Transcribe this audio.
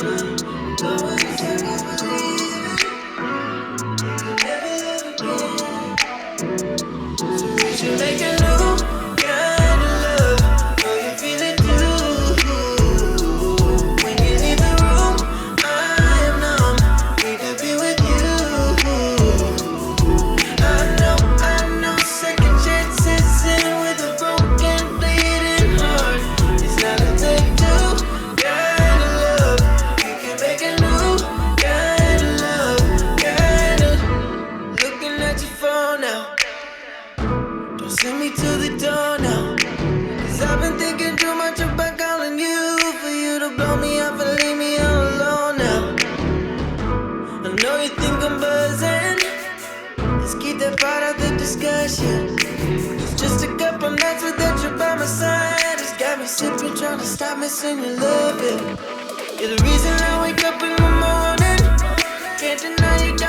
Don't wanna take it, believe it. Never love again. So we should make a new kind of love. Know you feel it too. When you leave the room, I am numb. Need to be with you. I know, second chances in with a broken, bleeding heart. It's not a take two kind of love. We can make a new kind of love, kind of. Looking at your phone now. Don't send me to the door now. Cause I've been thinking too much about calling you. For you to blow me off and leave me all alone now. I know you think I'm buzzing. Let's keep that part of the discussion. It's just a couple nights without you by my side. It's got me sipping, trying to stop missing your loving. You're the reason I wake up in the morning. Can't deny you got